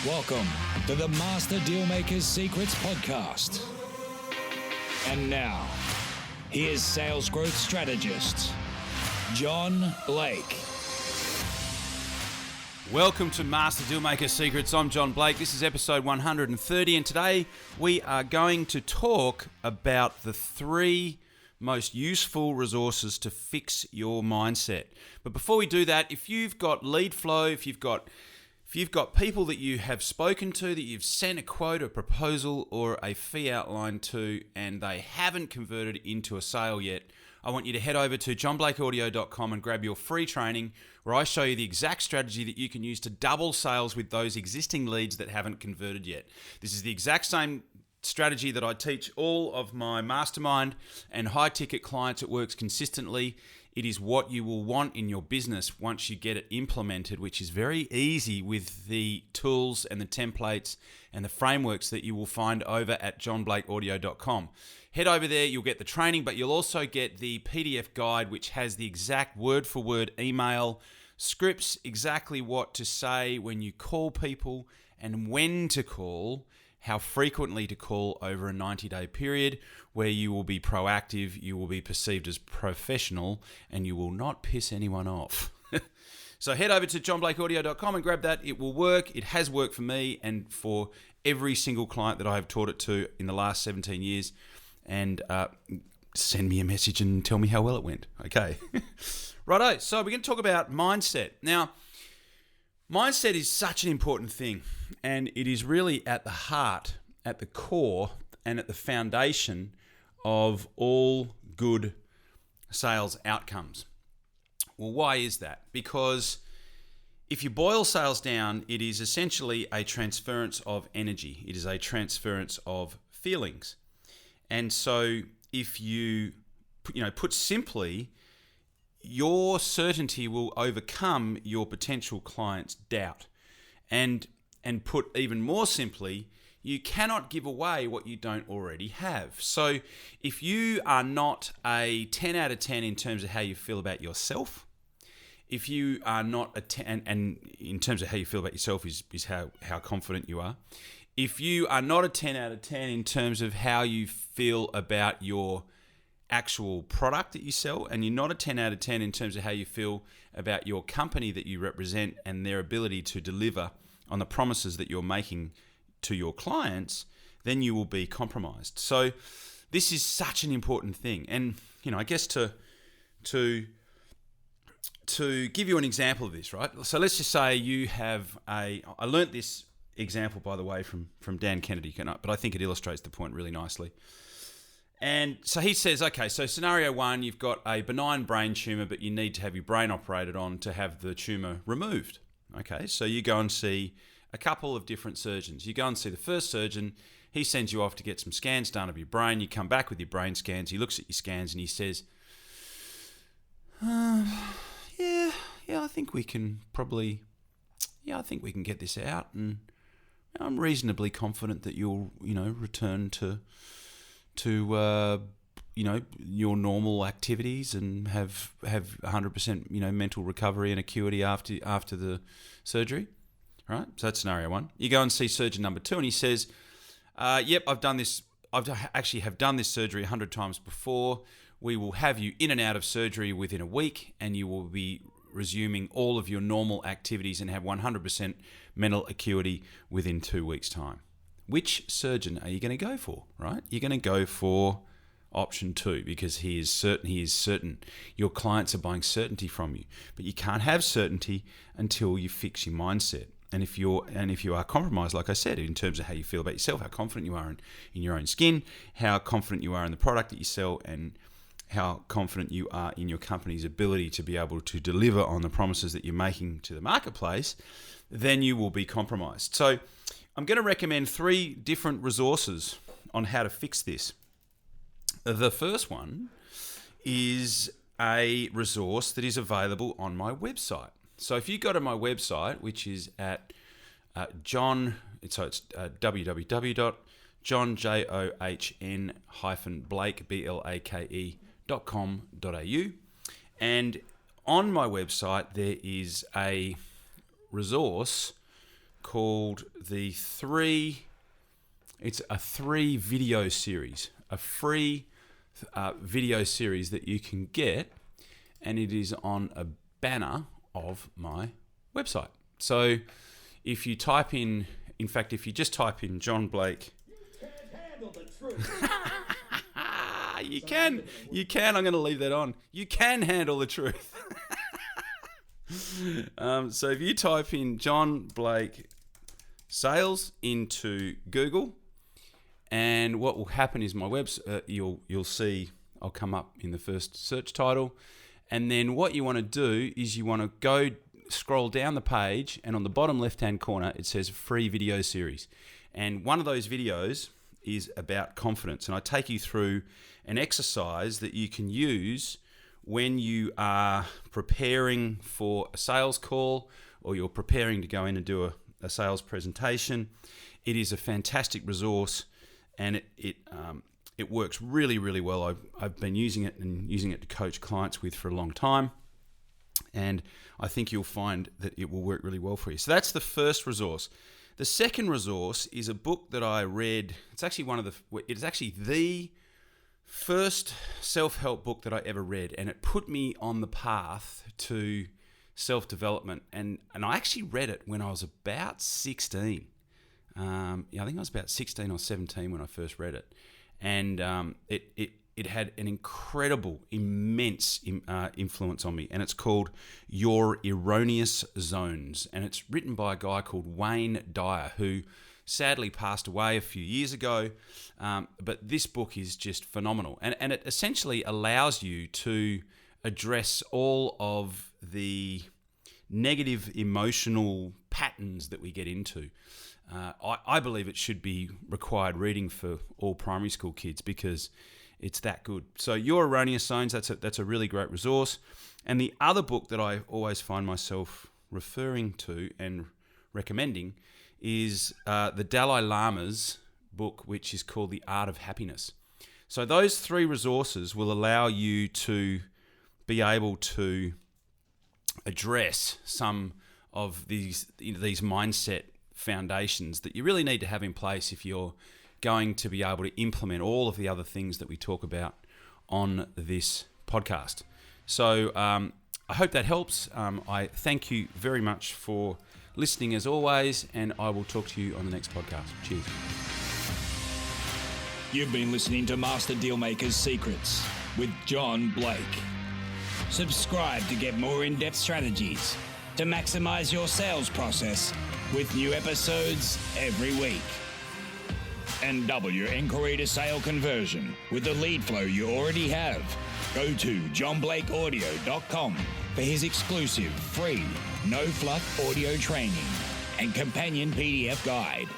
Welcome to the Master Dealmaker's Secrets podcast. And now, here's sales growth strategist, John Blake. Welcome to Master Dealmaker Secrets. I'm John Blake. This is episode 130, and today we are going to talk about the 3 most useful resources to fix your mindset. But before we do that, if you've got lead flow, if you've got people that you have spoken to, that you've sent a quote, a proposal, or a fee outline to, and they haven't converted into a sale yet, I want you to head over to johnblakeaudio.com and grab your free training where I show you the exact strategy that you can use to double sales with those existing leads that haven't converted yet. This is the exact same strategy that I teach all of my mastermind and high-ticket clients. It works consistently. It is what you will want in your business once you get it implemented, which is very easy with the tools and the templates and the frameworks that you will find over at johnblakeaudio.com. Head over there, you'll get the training, but you'll also get the PDF guide, which has the exact word-for-word email scripts, exactly what to say when you call people and when to call, how frequently to call over a 90-day period, where you will be proactive, you will be perceived as professional, and you will not piss anyone off. So head over to johnblakeaudio.com and grab that. It will work. It has worked for me and for every single client that I have taught it to in the last 17 years. And send me a message and tell me how well it went. Okay. Righto. So we're going to talk about mindset. Now, mindset is such an important thing, and it is really at the heart, at the core, and at the foundation of all good sales outcomes. Well, why is that? Because if you boil sales down, it is essentially a transference of energy. It is a transference of feelings. And so if you put simply, your certainty will overcome your potential client's doubt. And put even more simply, you cannot give away what you don't already have. So if you are not a 10 out of 10 in terms of how you feel about yourself, if you are not a 10, and in terms of how you feel about yourself is how confident you are. If you are not a 10 out of 10 in terms of how you feel about your actual product that you sell, and you're not a 10 out of 10 in terms of how you feel about your company that you represent and their ability to deliver on the promises that you're making to your clients, then you will be compromised. So this is such an important thing. And, I guess to give you an example of this, right? So let's just say you have I learnt this example, by the way, from Dan Kennedy, but I think it illustrates the point really nicely. And so he says, okay, so scenario 1, you've got a benign brain tumor, but you need to have your brain operated on to have the tumor removed. Okay, so you go and see a couple of different surgeons. You go and see the first surgeon. He sends you off to get some scans done of your brain. You come back with your brain scans. He looks at your scans and he says, yeah, I think we can get this out, and I'm reasonably confident that you'll, return to your normal activities and have 100%, mental recovery and acuity after the surgery, right? So that's scenario 1. You go and see surgeon number 2, and he says, "Yep, I've done this. Have done this surgery 100 times before. We will have you in and out of surgery within a week, and you will be resuming all of your normal activities and have 100% mental acuity within 2 weeks' time." Which surgeon are you going to go for, right? You're going to go for option 2 because he is certain. Your clients are buying certainty from you, but you can't have certainty until you fix your mindset. And if you are compromised, like I said, in terms of how you feel about yourself, how confident you are in your own skin, how confident you are in the product that you sell, and how confident you are in your company's ability to be able to deliver on the promises that you're making to the marketplace, then you will be compromised. So I'm going to recommend 3 different resources on how to fix this. The first one is a resource that is available on my website. So if you go to my website, which is at www.johnjohn-blake.com.au, and on my website there is a resource called it's a 3 video series, a free video series that you can get, and it is on a banner of my website. So if you type in fact, if you just type in John Blake... You can't handle the truth. You can. I'm going to leave that on. You can handle the truth. So if you type in John Blake sales into Google, and what will happen is my website, you'll see I'll come up in the first search title, and then what you want to do is you want to go scroll down the page, and on the bottom left-hand corner it says free video series, and one of those videos is about confidence, and I take you through an exercise that you can use when you are preparing for a sales call or you're preparing to go in and do a sales presentation. It is a fantastic resource, and it works really, really well. I've been using it to coach clients with for a long time, and I think you'll find that it will work really well for you. So that's the first resource. The second resource is a book that I read. It's actually the first self-help book that I ever read, and it put me on the path to self-development. And I actually read it when I was about 16. I think I was about 16 or 17 when I first read it, and it had an incredible, immense influence on me. And it's called Your Erroneous Zones, and it's written by a guy called Wayne Dyer, who sadly passed away a few years ago. But this book is just phenomenal, and it essentially allows you to address all of the negative emotional patterns that we get into. I believe it should be required reading for all primary school kids because it's that good. So Your Erroneous Zones, that's a really great resource. And the other book that I always find myself referring to and recommending is the Dalai Lama's book, which is called The Art of Happiness. So those 3 resources will allow you to be able to address some of these mindset foundations that you really need to have in place if you're going to be able to implement all of the other things that we talk about on this podcast. So I hope that helps. I thank you very much for listening as always, and I will talk to you on the next podcast. Cheers. You've been listening to Master Dealmaker's Secrets with John Blake. Subscribe to get more in-depth strategies to maximize your sales process with new episodes every week. And double your inquiry to sale conversion with the lead flow you already have. Go to johnblakeaudio.com for his exclusive free no-fluff audio training and companion PDF guide.